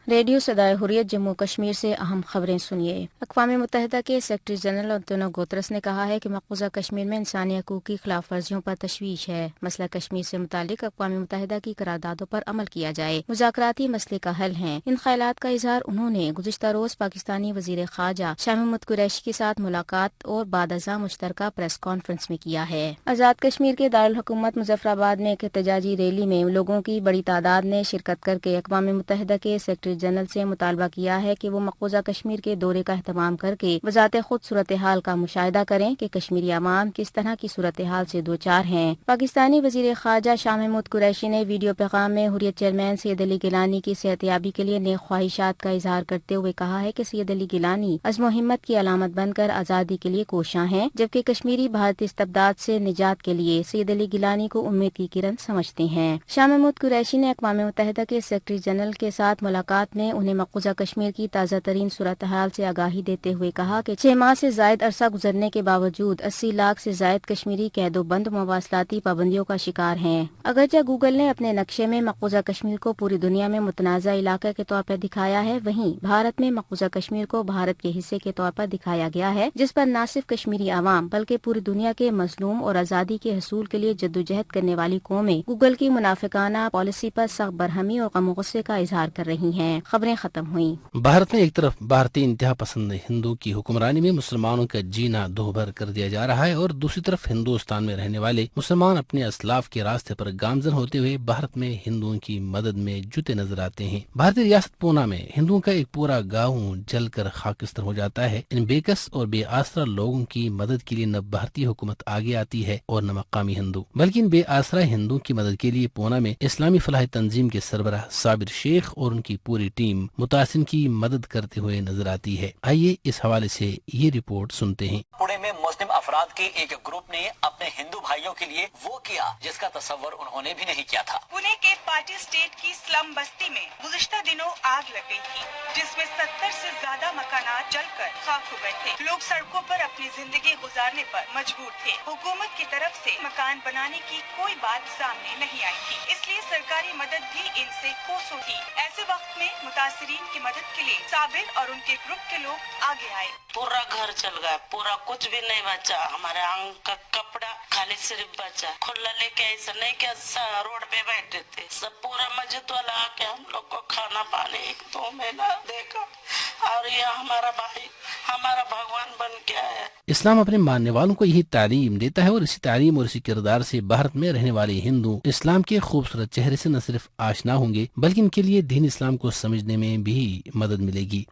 Radio صدائے حریت جموں کشمیر سے اہم خبریں سنیے۔ اقوام متحدہ کے سیکرٹری جنرل انتونیو گوترس نے کہا ہے کہ مقبوضہ کشمیر میں انسانی حقوق کی خلاف ورزیوں پر تشویش ہے۔ مسئلہ کشمیر سے متعلق اقوام متحدہ کی قراردادوں پر عمل کیا جائے، مذاکراتی مسئلے کا حل ہیں۔ ان خیالات کا اظہار انہوں نے گزشتہ روز پاکستانی وزیر خارجہ شاہ محمود قریشی کے ساتھ ملاقات اور بعد ازاں مشترکہ پریس کانفرنس میں کیا ہے۔ آزاد کشمیر کے دارالحکومت مظفر آباد میں ایک احتجاجی ریلی میں لوگوں کی بڑی تعداد نے شرکت کر کے اقوام متحدہ کے سیکرٹری جنرل سے مطالبہ کیا ہے کہ وہ مقبوضہ کشمیر کے دورے کا اہتمام کر کے بذات خود صورتحال کا مشاہدہ کریں کہ کشمیری عوام کس طرح کی صورتحال سے دوچار ہیں۔ پاکستانی وزیر خارجہ شاہ محمود قریشی نے ویڈیو پیغام میں حریت چیئرمین سید علی گیلانی کی صحتیابی کے لیے نیک خواہشات کا اظہار کرتے ہوئے کہا ہے کہ سید علی گیلانی عزم و ہمت کی علامت بن کر آزادی کے لیے کوشاں ہیں، جبکہ کشمیری بھارتی استبداد سے نجات کے لیے سید علی گیلانی کو امید کی کرن سمجھتے ہیں۔ شاہ محمود قریشی نے اقوام متحدہ کے سیکرٹری جنرل کے ساتھ ملاقات میں انہیں مقبوضہ کشمیر کی تازہ ترین صورتحال سے آگاہی دیتے ہوئے کہا کہ 6 ماہ سے زائد عرصہ گزرنے کے باوجود 80 لاکھ سے زائد کشمیری قید و بند مواصلاتی پابندیوں کا شکار ہیں۔ اگرچہ گوگل نے اپنے نقشے میں مقبوضہ کشمیر کو پوری دنیا میں متنازع علاقے کے طور پر دکھایا ہے، وہیں بھارت میں مقبوضہ کشمیر کو بھارت کے حصے کے طور پر دکھایا گیا ہے، جس پر نہ صرف کشمیری عوام بلکہ پوری دنیا کے مظلوم اور آزادی کے حصول کے لیے جدوجہد کرنے والی قومیں گوگل کی منافقانہ پالیسی پر سخت برہمی اور غم و غصے کا اظہار کر رہی ہیں۔ خبریں ختم ہوئیں۔ بھارت میں ایک طرف بھارتی انتہا پسند ہندو کی حکمرانی میں مسلمانوں کا جینا دوبھر کر دیا جا رہا ہے، اور دوسری طرف ہندوستان میں رہنے والے مسلمان اپنے اسلاف کے راستے پر گامزن ہوتے ہوئے بھارت میں ہندوؤں کی مدد میں جتے نظر آتے ہیں۔ بھارتی ریاست پونا میں ہندوؤں کا ایک پورا گاؤں جل کر خاکستر ہو جاتا ہے۔ ان بے کس اور بے آسرا لوگوں کی مدد کے لیے نہ بھارتی حکومت آگے آتی ہے اور نہ مقامی ہندو، بلکہ ان بے آسرا ہندوؤں کی مدد کے لیے پونا میں اسلامی فلاحی تنظیم کے سربراہ صابر شیخ اور ان کی پوری ٹیم متاثرین کی مدد کرتے ہوئے نظر آتی ہے۔ آئیے اس حوالے سے یہ رپورٹ سنتے ہیں۔ پونے میں مسلم افراد کے ایک گروپ نے اپنے ہندو بھائیوں کے لیے وہ کیا جس کا تصور انہوں نے بھی نہیں کیا تھا۔ پونے کے پارٹی اسٹیٹ کی سلم بستی میں گزشتہ دنوں آگ لگ گئی تھی، جس میں 70 سے زیادہ مکانات جل کر خاک ہو گئے تھے۔ لوگ سڑکوں پر اپنی زندگی گزارنے پر مجبور تھے۔ حکومت کی طرف سے مکان بنانے کی کوئی بات سامنے نہیں آئی تھی، اس لیے سرکاری مدد بھی ان سے کوسوں تھی۔ ایسے وقت میں متاثرین کی مدد کے لیے صابر اور ان کے گروپ کے لوگ آگے آئے۔ پورا گھر چل گیا، پورا کچھ بھی نہیں بچا، ہمارے آنگ کا کپڑا خالی صرف بچا، کھلا لے کے ایسا نہیں کہ روڈ پہ بیٹھے تھے سب، پورا مسجد والا آ کے ہم لوگ کو کھانا پانی 1-2 مہینہ دیکھا، اور یہ ہمارا بھائی ہمارا بھگوان بن کے آیا۔ اسلام اپنے ماننے والوں کو یہی تعلیم دیتا ہے، اور اسی تعلیم اور اسی کردار سے بھارت میں رہنے والے ہندو اسلام کے خوبصورت چہرے سے نہ صرف آشنا ہوں گے بلکہ ان کے لیے دین اسلام کو سمجھنے میں بھی مدد ملے گی۔